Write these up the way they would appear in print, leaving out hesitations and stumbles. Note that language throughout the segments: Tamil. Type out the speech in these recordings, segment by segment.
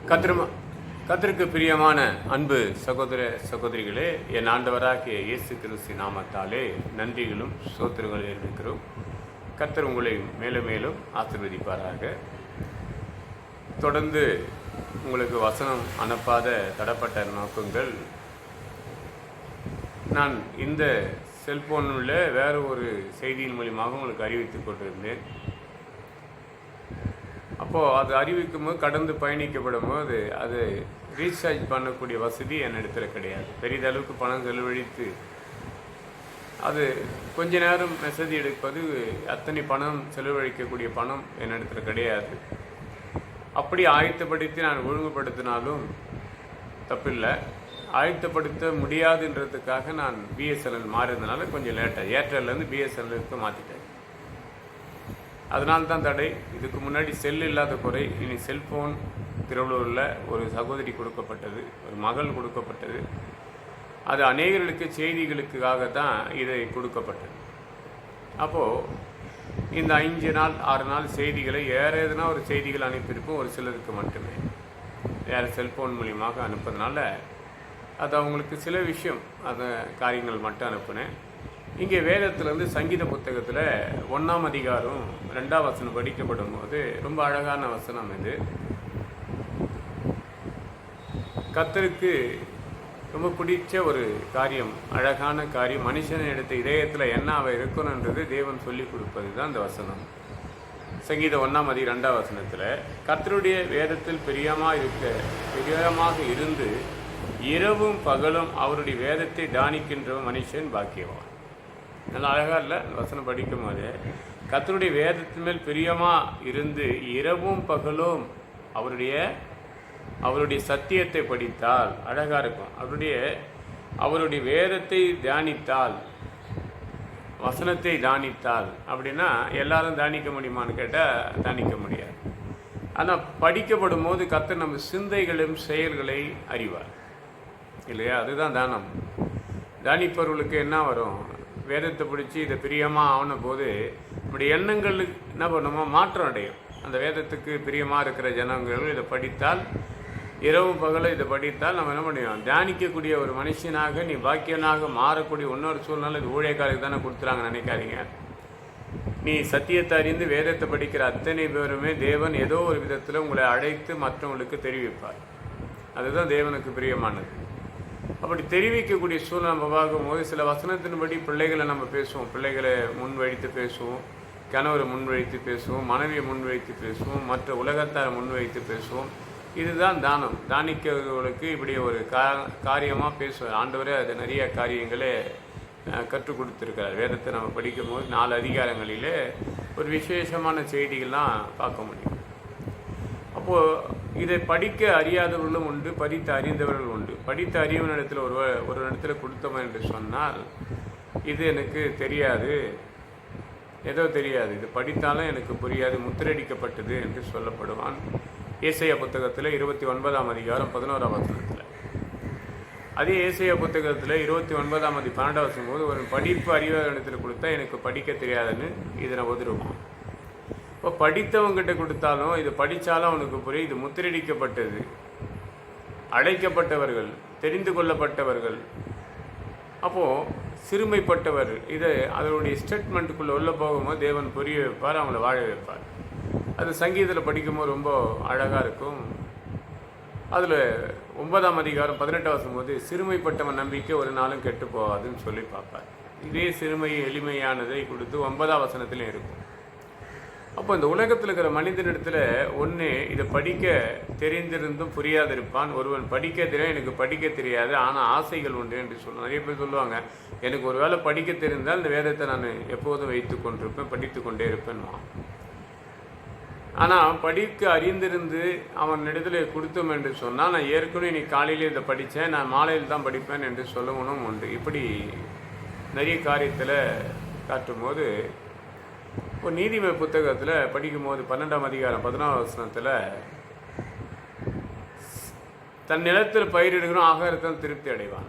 கத்திரமா கத்திற்கு பிரியமான அன்பு சகோதர சகோதரிகளே, என் ஆண்டவராகிய இயேசு கிறிஸ்து நாமத்தாலே நன்றிகளும் சோத்திரங்களும் இருக்கிறோம். கர்த்தர் உங்களை மேலும் மேலும் ஆசீர்வதிப்பாராக. தொடர்ந்து உங்களுக்கு வசனம் அனுப்பாத தடப்பட்ட நோக்கங்கள், நான் இந்த செல்போனில் வேறு ஒரு செய்தியின் மூலியமாக உங்களுக்கு அறிவித்து கொண்டிருந்தேன். அப்போது அது அறிவிக்கும் போது கடந்து பயணிக்கப்படும் போது அது ரீசார்ஜ் பண்ணக்கூடிய வசதி என்னிடத்தில் கிடையாது. பெரிதளவுக்கு பணம் செலவழித்து அது கொஞ்ச நேரம் மெசேஜ் எடுப்பது அத்தனை பணம் செலவழிக்கக்கூடிய பணம் என்னிடத்தில் கிடையாது. அப்படி ஆயத்தப்படுத்தி நான் ஒழுங்குபடுத்தினாலும் தப்பில்லை. ஆயத்தப்படுத்த முடியாதுன்றதுக்காக நான் பிஎஸ்என்எல் மாறினதுனால கொஞ்சம் லேட்டாக ஏர்டெல்லேருந்து பிஎஸ்என்எலுக்கு மாற்றிட்டேன். அதனால்தான் தடை. இதுக்கு முன்னாடி செல் இல்லாத குறை. இனி செல்ஃபோன் திருவள்ளூரில் ஒரு சகோதரி கொடுக்கப்பட்டது, ஒரு மகள் கொடுக்கப்பட்டது. அது அநேகர்களுக்கு செய்திகளுக்காக தான் இதை கொடுக்கப்பட்டது. அப்போது இந்த 5 நாள் 6 நாள் செய்திகளை எதுனா ஒரு செய்திகள் அனுப்பியிருப்போம், ஒரு சிலருக்கு மட்டுமே வேறு செல்ஃபோன் மூலியமாக அனுப்புறதுனால அது அவங்களுக்கு சில விஷயம் அந்த காரியங்கள் மட்டும் அனுப்புனேன். இங்கே வேதத்திலேருந்து சங்கீத புத்தகத்தில் 1ஆம் அதிகாரம் 2ஆம் வசனம் படிக்கப்படும் போது ரொம்ப அழகான வசனம் இது. கர்த்தருக்கு ரொம்ப பிடிச்ச ஒரு காரியம், அழகான காரியம். மனுஷனை எடுத்த இதயத்தில் என்ன அவ இருக்கணுன்றது தேவன் சொல்லி கொடுப்பது தான் இந்த வசனம். சங்கீதம் 1ஆம் அதிகாரம் 2ஆம் வசனத்தில், கர்த்தருடைய வேதத்தில் பிரியமாக இருந்து இரவும் பகலும் அவருடைய வேதத்தை தியானிக்கின்ற மனுஷன் பாக்கியவான். நல்லா அழகாக இல்லை அந்த வசனம் படிக்கும் போது, கர்த்தருடைய வேதத்தின் மேல் பிரியமாக இருந்து இரவும் பகலும் அவருடைய சத்தியத்தை படித்தால் அழகாக இருக்கும். அவருடைய வேதத்தை தியானித்தால், வசனத்தை தியானித்தால் அப்படின்னா எல்லாரும் தியானிக்க முடியுமான்னு கேட்டால் தியானிக்க முடியாது. ஆனால் படிக்கப்படும் போது கர்த்தர் நம்ம சிந்தைகளும் செயல்களை அறிவார் இல்லையா? அதுதான் தானம். தியானிப்பவர்களுக்கு என்ன வரும்? வேதத்தை பிடிச்சி இதை பிரியமாக ஆன போது நம்முடைய எண்ணங்களுக்கு என்ன பண்ணுமோ மாற்றம் அடையும். அந்த வேதத்துக்கு பிரியமாக இருக்கிற ஜனங்கள் இதை படித்தால், இரவு பகலும் இதை படித்தால் நம்ம என்ன பண்ணியும்? தியானிக்கக்கூடிய ஒரு மனுஷனாக நீ பாக்கியனாக மாறக்கூடிய இன்னொரு சூழ்நிலை இது ஊழியக்காரருக்கு தானே கொடுத்துறாங்க நினைக்காதீங்க. நீ சத்தியத்தை அறிந்து வேதத்தை படிக்கிற அத்தனை பேருமே தேவன் ஏதோ ஒரு விதத்தில் உங்களை அழைத்து மற்றவங்களுக்கு தெரிவிப்பார். அதுதான் தேவனுக்கு பிரியமானது. அப்படி தெரிவிக்கக்கூடிய சூழ்நிலை நம்ம பார்க்கும்போது சில வசனத்தின்படி பிள்ளைகளை நம்ம பேசுவோம், பிள்ளைகளை முன்வைத்து பேசுவோம், கணவரை முன்வைத்து பேசுவோம், மனைவியை முன்வைத்து பேசுவோம், மற்ற உலகத்தாரை முன்வைத்து பேசுவோம். இதுதான் தானம். தானிக்கிறவர்களுக்கு இப்படி ஒரு காரியமாக பேசுவார். ஆண்டவரே அது நிறைய காரியங்களே கற்றுக் கொடுத்துருக்கிறார். வேதத்தை நம்ம படிக்கும் போது 4 அதிகாரங்களிலே ஒரு விசேஷமான செய்திகள்லாம் பார்க்க முடியும். அப்போது இதை படிக்க அறியாதவர்களும் உண்டு, படித்து அறிந்தவர்கள் உண்டு. படித்து அறியவனிடத்தில் ஒரு இடத்துல கொடுத்தவன் என்று சொன்னால், இது எனக்கு தெரியாது, ஏதோ தெரியாது, இது படித்தாலும் எனக்கு புரியாது, முத்திரடிக்கப்பட்டது என்று சொல்லப்படுவான். ஏசாயா புத்தகத்தில் 29ஆம் அதிகாரம் 11ஆம் வசனத்தில். அதே ஏசாயா புத்தகத்தில் 29ஆம் அதிகாரம் 12ஆம் வசனம் போது, ஒரு படிப்பு அறியாதவனிடத்தில் கொடுத்தா எனக்கு படிக்க தெரியாதுன்னு இதனை ஒதுருவான். இப்போ படித்தவங்கிட்ட கொடுத்தாலும் இது படித்தாலும் அவனுக்கு புரியும், இது முத்திரடிக்கப்பட்டது, அழைக்கப்பட்டவர்கள், தெரிந்து கொள்ளப்பட்டவர்கள், அப்போது சிறுமைப்பட்டவர். இதை அதனுடைய ஸ்டேட்மெண்ட்டுக்குள்ளே உள்ள போகும்போது தேவன் புரிய வைப்பார், அவங்கள வாழ வைப்பார். அது சங்கீதத்தில் படிக்கும்போது ரொம்ப அழகாக இருக்கும். அதில் 9ஆம் அதிகாரம் 18ஆம் வசனம் போது, சிறுமைப்பட்டவன் நம்பிக்கை ஒரு நாளும் கெட்டு போகாதுன்னு சொல்லி பார்ப்பார். இதே சிறுமை எளிமையானதை கொடுத்து 9ஆம் வசனத்திலையும் இருக்கும். அப்போ இந்த உலகத்தில் இருக்கிற மனிதனிடத்தில் ஒன்று இதை படிக்க தெரிந்திருந்தும் புரியாது இருப்பான். ஒருவன் படிக்க தெரியும், எனக்கு படிக்க தெரியாது ஆனால் ஆசைகள் உண்டு என்று சொல்லுவாங்க. நிறைய பேர் சொல்லுவாங்க, எனக்கு ஒரு வேளை படிக்க தெரிந்தால் இந்த வேதத்தை நான் எப்போதும் வைத்து கொண்டிருப்பேன், படித்து கொண்டே இருப்பேன்மா. ஆனால் படிக்க அறிந்திருந்து அவன் இடத்துல கொடுத்தோம் என்று சொன்னால், நான் ஏற்கனவே நீ காலையில் இதை படித்தேன், நான் மாலையில் தான் படிப்பேன் என்று சொல்லவும் உண்டு. இப்படி நிறைய காரியத்தில் காட்டும் போது, இப்போ நீதிமன்ற புத்தகத்தில் படிக்கும்போது 12ஆம் அதிகாரம் 14ஆம் வசனத்தில், தன் நிலத்தில் பயிரிடுகிறோம் ஆகாரத்தில் திருப்தி அடைவான்.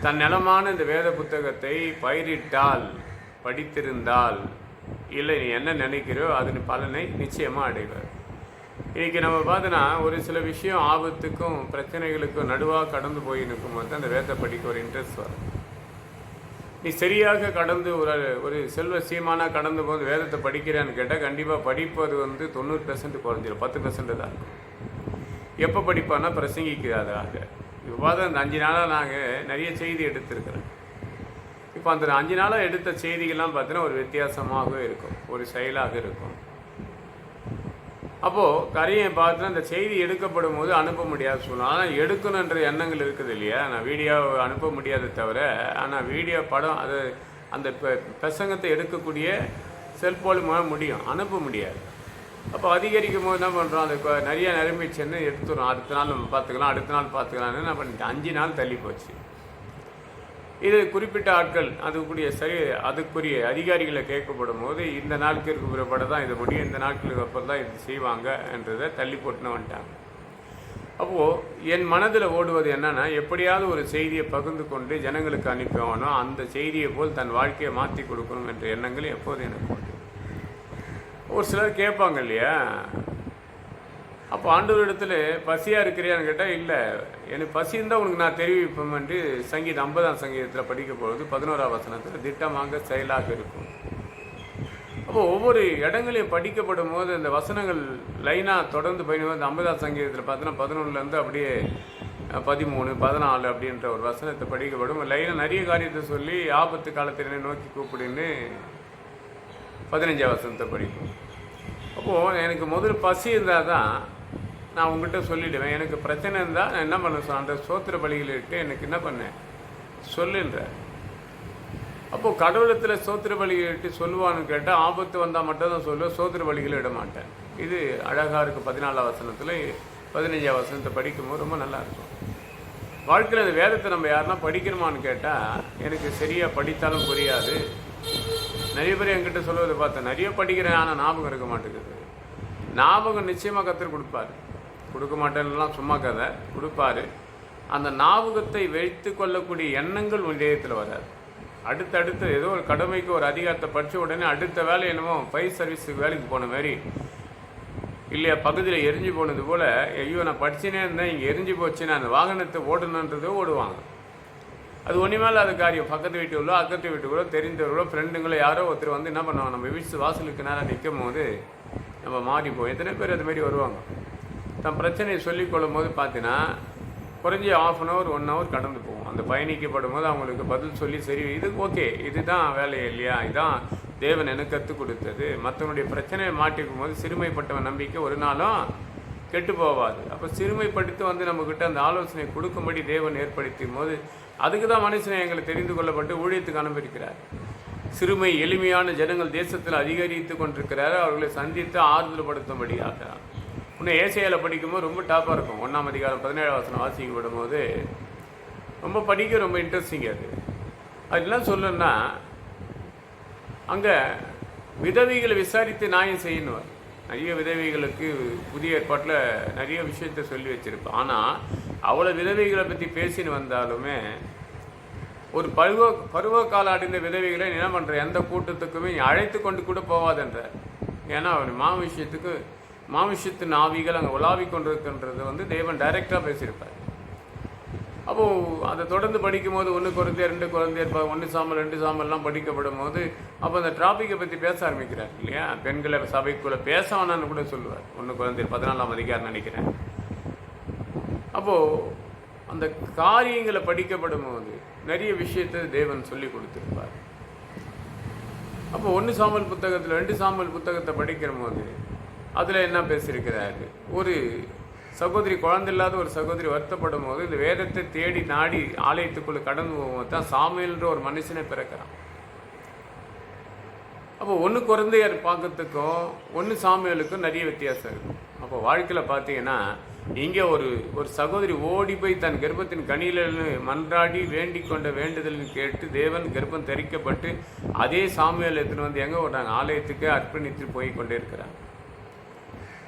தன் நிலமான இந்த வேத புத்தகத்தை பயிரிட்டால், படித்திருந்தால், இல்லை நீ என்ன நினைக்கிறோ அதன் பலனை நிச்சயமாக அடைவார். இன்றைக்கி நம்ம பார்த்தோன்னா ஒரு சில விஷயம் ஆபத்துக்கும் பிரச்சனைகளுக்கும் நடுவாக கடந்து போய் நிற்கும்போது அந்த வேதத்தை படிக்க ஒரு இன்ட்ரெஸ்ட் வரும். நீ சரியாக கடந்து ஒரு செல்வ சீமானாக கடந்து போது வேதத்தை படிக்கிறேன்னு கேட்டால் கண்டிப்பாக படிப்பது 90% குறைஞ்சிடும், 10% தான் இருக்கும். எப்போ படிப்பான்னா பிரசங்கிக்காதாக. இப்போ பார்த்தா அந்த 5 நாளாக நாங்கள் நிறைய செய்தி எடுத்திருக்கிறேன். இப்போ அந்த 5 நாளாக எடுத்த செய்திகள்லாம் பார்த்தீங்கன்னா ஒரு வித்தியாசமாக இருக்கும், ஒரு செயலாக இருக்கும். அப்போது கரையை பார்த்துனா அந்த செய்தி எடுக்கப்படும் போது அனுப்ப முடியாது சொல்லலாம். ஆனால் எடுக்கணுன்ற எண்ணங்கள் இருக்குது இல்லையா. நான் வீடியோ அனுப்ப முடியாத தவிர, ஆனால் வீடியோ படம் அது அந்த பிரசங்கத்தை எடுக்கக்கூடிய செல்போன் மூலம் முடியும், அனுப்ப முடியாது. அப்போ அதிகரிக்கும் போது என்ன பண்ணுறோம், அது நிறைய நிரம்பிச்சுன்னு எடுத்துடும். அடுத்த நாள் நம்ம பார்த்துக்கலாம், அடுத்த நாள் பார்த்துக்கலான்னு என்ன பண்ணிட்டு 5 நாள் தள்ளி போச்சு. இது குறிப்பிட்ட ஆட்கள் அதுக்குரிய அதிகாரிகளை கேட்கப்படும் போது இந்த நாட்களுக்கு பிறப்பட தான் இது முடியும், இந்த நாட்களுக்கு அப்புறம் தான் இது செய்வாங்க என்றதை தள்ளி போட்டுன்னு வந்துட்டாங்க. அப்போது என் மனதில் ஓடுவது என்னென்னா, எப்படியாவது ஒரு செய்தியை பகிர்ந்து கொண்டு ஜனங்களுக்கு அனுப்பிவானோ அந்த செய்தியை போல் தன் வாழ்க்கையை மாற்றி கொடுக்கணும் என்ற எண்ணங்கள் எப்போது எனக்கு உண்டு. ஒரு சிலர் கேட்பாங்க இல்லையா, அப்போ ஆண்டவரிடத்துல பசியாக இருக்கிறியான்னு கேட்டால் இல்லை, எனக்கு பசி இருந்தால் உனக்கு நான் தெரிவிப்பேன் என்று சங்கீதம் 50ஆம் சங்கீதத்தில் படிக்க பொழுது 11ஆம் வசனத்தில் திட்டமாக செயலாக இருக்கும். அப்போ ஒவ்வொரு இடங்களையும் படிக்கப்படும் போது அந்த வசனங்கள் லைனாக தொடர்ந்து பயணிவது 50ஆம் சங்கீதத்தில் பார்த்தோன்னா 11லேருந்து அப்படியே 13, 14 அப்படின்ற ஒரு வசனத்தை படிக்கப்படும். லைனாக நிறைய காரியத்தை சொல்லி ஆபத்து காலத்தினை நோக்கி கூப்பிடுன்னு 15ஆம் வசனத்தை படிக்கும். அப்போது எனக்கு முதல் பசி இருந்தால் தான் நான் உங்கள்கிட்ட சொல்லிவிடுவேன். எனக்கு பிரச்சனை இருந்தால் நான் என்ன பண்ண சொன்னேன், அந்த சோத்திர பலிகளிட்டு எனக்கு என்ன பண்ணேன் சொல்லுன்ற. அப்போது கடவுளத்தில் சோத்திர பலிகளிட்டு சொல்லுவான்னு கேட்டால் ஆபத்து வந்தால் மட்டும் தான் சொல்லுவேன், சோத்திர பலிகளை இட மாட்டேன். இது அழகாக இருக்குது. 14ஆம் வசனத்தில் 15ஆம் வசனத்தை படிக்கும்போது ரொம்ப நல்லாயிருக்கும். வாழ்க்கையில் அந்த வேதத்தை நம்ம யாருன்னா படிக்கணுமான்னு கேட்டால் எனக்கு சரியாக படித்தாலும் புரியாது. நிறைய பேர் என்கிட்ட சொல்லுவதை பார்த்தேன், நிறைய படிக்கிறேன் ஆனால் ஞாபகம் இருக்க மாட்டேங்குது. ஞாபகம் நிச்சயமாக கற்றுக் கொடுப்பாரு, கொடுக்க மாட்டேன்லாம் சும்மா கதை கொடுப்பாரு. அந்த ஞாபகத்தை வைத்து கொள்ளக்கூடிய எண்ணங்கள் இதயத்தில் வராது. அடுத்தடுத்து ஏதோ ஒரு கடமைக்கு ஒரு அதிகாரத்தை படித்த உடனே அடுத்த வேலை என்னமோ ஃபயர் சர்வீஸுக்கு வேலைக்கு போன மாதிரி இல்லையா, பகுதியில் எரிஞ்சு போனது போல், ஐயோ நான் படிச்சுனே இருந்தேன் இங்கே எரிஞ்சு போச்சுன்னா அந்த வாகனத்தை ஓடணுன்றதோ ஓடுவாங்க. அது ஒன்றுமேல அது காரியம். பக்கத்து வீட்டுகளோ அக்கத்து வீட்டுகளோ தெரிந்தவர்களோ ஃப்ரெண்டுங்களோ யாரோ ஒருத்தர் வந்து என்ன பண்ணுவாங்க, நம்ம வீட்டு வாசலுக்கு நேரம் நிற்கும் போது நம்ம மாறிப்போம். எத்தனை பேர் அது மாதிரி வருவாங்க. தன் பிரச்சனையை சொல்லிக்கொள்ளும் போது பார்த்தீங்கன்னா குறைஞ்சி 1/2 hour 1 hour கடந்து போகும். அந்த பயணிக்கப்படும் போது அவங்களுக்கு பதில் சொல்லி சரி இது ஓகே, இதுதான் வேலை இல்லையா, இதுதான் தேவன் எனக்கு கற்றுக் கொடுத்தது. மற்றவனுடைய பிரச்சனையை மாட்டிக்கும் போது சிறுமைப்பட்டவன் நம்பிக்கை ஒரு நாளும் கெட்டு போவாது. அப்போ சிறுமைப்படுத்தி வந்து நம்மக்கிட்ட அந்த ஆலோசனை கொடுக்கும்படி தேவன் ஏற்படுத்தும் போது அதுக்கு தான் மனுஷனை எங்களை தெரிந்து கொள்ளப்பட்டு ஊழியத்துக்கு அனுப்பியிருக்கிறார். சிறுமை எளிமையான ஜனங்கள் தேசத்தில் அதிகரித்து கொண்டிருக்கிறார். அவர்களை சந்தித்து ஆறுதல் படுத்தும்படியாக. இன்னும் ஏசையாவில் படிக்கும்போது ரொம்ப டாப்பாக இருக்கும். 1ஆம் அதிகாரம் 17ஆம் வசனம் வாசிக்கப்படும் போது ரொம்ப படிக்க ரொம்ப இன்ட்ரெஸ்டிங்காக இருக்குது. அதெல்லாம் சொல்லணுன்னா அங்கே விதவிகளை விசாரித்து நியாயம் செய்யணும். நிறைய விதவைகளுக்கு புதிய ஏற்பாட்டில் நிறைய விஷயத்த சொல்லி வச்சுருப்பேன். ஆனால் அவ்வளோ விதவைகளை பற்றி பேசின்னு வந்தாலுமே ஒரு பருவ கால அடைந்த விதவைகளை என்ன பண்ணுற எந்த கூட்டத்துக்குமே அழைத்து கொண்டு கூட போவாதுன்ற. ஏன்னா அவர் மாமிஷத்தின் ஆவிகள் அங்கே உலாவி கொண்டிருக்கின்றது தேவன் டைரெக்டாக பேசியிருப்பார். அப்போது அதை தொடர்ந்து படிக்கும் போது 1 கொரிந்தியர் 2 கொரிந்தியர் 1 சாமுவேல் 2 சாமுவேல்லாம் படிக்கப்படும் போது அப்போ அந்த டாப்பிக்கை பற்றி பேச ஆரம்பிக்கிறார் இல்லையா. பெண்களை சபைக்குள்ளே பேச வேணான்னு கூட சொல்லுவார். 1 கொரிந்தியர் 14ஆம் அதிகாரம் நினைக்கிறேன். அப்போது அந்த காரியங்களை படிக்கப்படும் போது நிறைய விஷயத்தை தேவன் சொல்லி கொடுத்துருப்பார். அப்போ 1 சாமுவேல் புத்தகத்தில் 2 சாமுவேல் புத்தகத்தை படிக்கிற போது அதில் என்ன பேசியிருக்கிறாரு, ஒரு சகோதரி குழந்தை இல்லாத ஒரு சகோதரி வருத்தப்படும் போது இந்த வேதத்தை தேடி நாடி ஆலயத்துக்குள்ளே கடந்து போகும்போது தான் சாமுவேல்ன்ற ஒரு மனுஷனை பிறக்கிறான். அப்போ 1 கொரிந்தியர் பார்க்கறதுக்கும் 1 சாமுவேலுக்கும் நிறைய வித்தியாசம் இருக்கும். அப்போ வாழ்க்கையில் பார்த்தீங்கன்னா இங்கே ஒரு சகோதரி ஓடி போய் தன் கர்ப்பத்தின் கனியிலிருந்து மன்றாடி வேண்டிக் கொண்ட வேண்டுதல்னு கேட்டு தேவன் கர்ப்பம் தரிக்கப்பட்டு அதே சாமுவேல் எடுத்துன்னு வந்து எங்கே விடுறாங்க, ஆலயத்துக்கு அர்ப்பணித்து போய் கொண்டே இருக்கிறாங்க.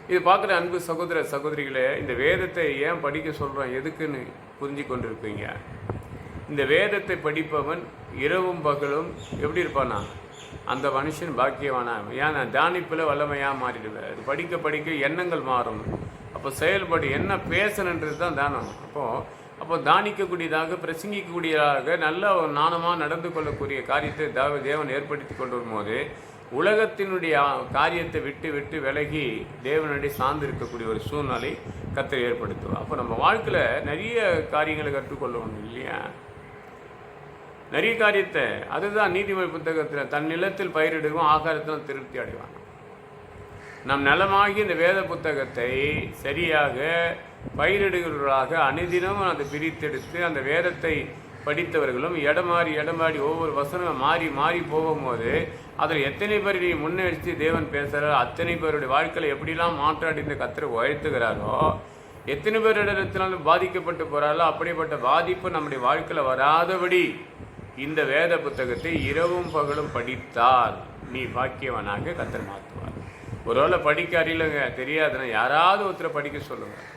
இது பார்க்குற அன்பு சகோதர சகோதரிகளே, இந்த வேதத்தை ஏன் படிக்க சொல்கிறோம் எதுக்குன்னு புரிஞ்சு கொண்டிருப்பீங்க. இந்த வேதத்தை படிப்பவன் இரவும் பகலும் எப்படி இருப்பானா, அந்த மனுஷன் பாக்கியவானாக. ஏன் தியானிப்பில் வல்லமையாக மாறிடுவேன். அது படிக்க படிக்க எண்ணங்கள் மாறும். அப்போ செயல்படு என்ன பேசணுன்றது தான் தியானம். அப்போ தானிக்கக்கூடியதாக, பிரசங்கிக்கக்கூடியதாக, நல்ல ஒரு நாணமாக நடந்து கொள்ளக்கூடிய காரியத்தை தேவன் ஏற்படுத்தி கொண்டு வரும்போது உலகத்தினுடைய காரியத்தை விட்டு விட்டு விலகி தேவனுடைய சார்ந்து இருக்கக்கூடிய ஒரு சூழ்நிலை கர்த்தர் ஏற்படுத்துவார். அப்போ நம்ம வாழ்க்கையில் நிறைய காரியங்களை கற்றுக்கொள்ளணும் இல்லையா? நிறைய காரியத்தை. அதுதான் நீதிமொழி புத்தகத்தில் தன் நிலத்தில் பயிரிடுவோம் ஆகாரத்தில் திருப்தி அடைவான். நம் நலமாகி இந்த வேத புத்தகத்தை சரியாக பயிரிடுகிறவர்களாக அனுதினமும் அதை பிரித்தெடுத்து அந்த வேதத்தை படித்தவர்களும் இடமாறி ஒவ்வொரு வசனம் மாறி மாறி போகும்போது அதில் எத்தனை பேர் நீ முன்னெடுத்து தேவன் பேசுகிறாரோ அத்தனை பேருடைய வாழ்க்கையில் எப்படிலாம் மாற்றாடி கர்த்தரை உயர்த்துகிறாரோ, எத்தனை பேரிடத்தினாலும் பாதிக்கப்பட்டு போகிறாரோ அப்படிப்பட்ட பாதிப்பு நம்முடைய வாழ்க்கையில் வராதபடி இந்த வேத புத்தகத்தை இரவும் பகலும் படித்தால் நீ பாக்கியவனாக கர்த்தர் மாற்றுவார். ஒருவேளை படிக்க அறியலைங்க, தெரியாதுன்னா யாராவது ஒருத்தரை படிக்க சொல்லுங்கள்.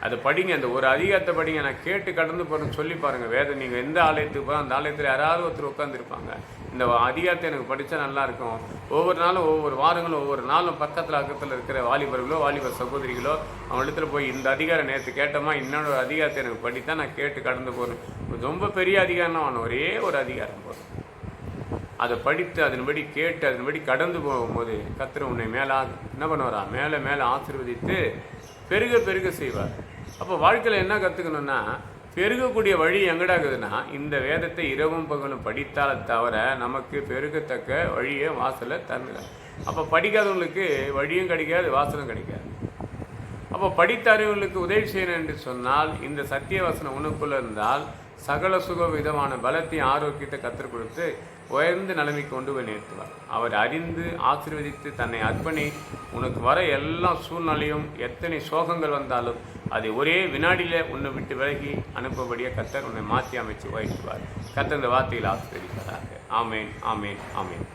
அதை படிங்க. அந்த ஒரு அதிகாரத்தை படிங்க. நான் கேட்டு கடந்து போகிறேன்னு சொல்லி பாருங்கள். வேதம் நீங்கள் எந்த ஆலயத்துக்கு போகிறோம் அந்த ஆலயத்தில் யாராவது ஒருத்தர் உட்காந்துருப்பாங்க. இந்த அதிகாரத்தை எனக்கு படித்தா நல்லாயிருக்கும். ஒவ்வொரு நாளும் ஒவ்வொரு வாரங்களும் ஒவ்வொரு நாளும் பக்கத்தில் இருக்கிற வாலிபர்களோ வாலிப சகோதரிகளோ அவங்களிடத்துல போய் இந்த அதிகாரம் நேற்று கேட்டோமா, இன்னொரு அதிகாரத்தை எனக்கு படித்தா நான் கேட்டு கடந்து போகிறேன். ரொம்ப பெரிய அதிகாரம்னா அவன் ஒரே ஒரு அதிகாரம் போதும். அதை படித்து அதன்படி கேட்டு அதன்படி கடந்து போகும்போது கர்த்தர் உன்னை என்ன பண்ணுவாரா? மேலே ஆசீர்வதித்து பெருக செய்வார். அப்போ வாழ்க்கையில் என்ன கற்றுக்கணும்னா, பெருகக்கூடிய வழி எங்கடாக்குதுன்னா இந்த வேதத்தை இரவும் பகலும் படித்தால தவிர நமக்கு பெருகத்தக்க வழியை வாசலை தந்துடும். அப்போ படிக்காதவங்களுக்கு வழியும் கிடைக்காது, வாசலும் கிடைக்காது. அப்போ படித்த அறிவுகளுக்கு உதவி செய்யணும் என்று சொன்னால் இந்த சத்திய வசனம் உனக்குள்ளே இருந்தால் சகல சுக விதமான பலத்தையும் ஆரோக்கியத்தை கற்றுக் கொடுத்து உயர்ந்து நிலைமைக்கு கொண்டு போய் நிறுத்துவார். அவர் அறிந்து ஆசீர்வதித்து தன்னை அர்ப்பணி உனக்கு வர எல்லா சூழ்நிலையும் எத்தனை சோகங்கள் வந்தாலும் அதை ஒரே வினாடியில் உன்னை விட்டு விலகி அனுப்பபடியாக கர்த்தர் உன்னை மாற்றி அமைச்சு உயர்த்துவார். கர்த்தர் இந்த வார்த்தையில் ஆசீர்வதிப்பாராக. ஆமேன், ஆமேன், ஆமேன்.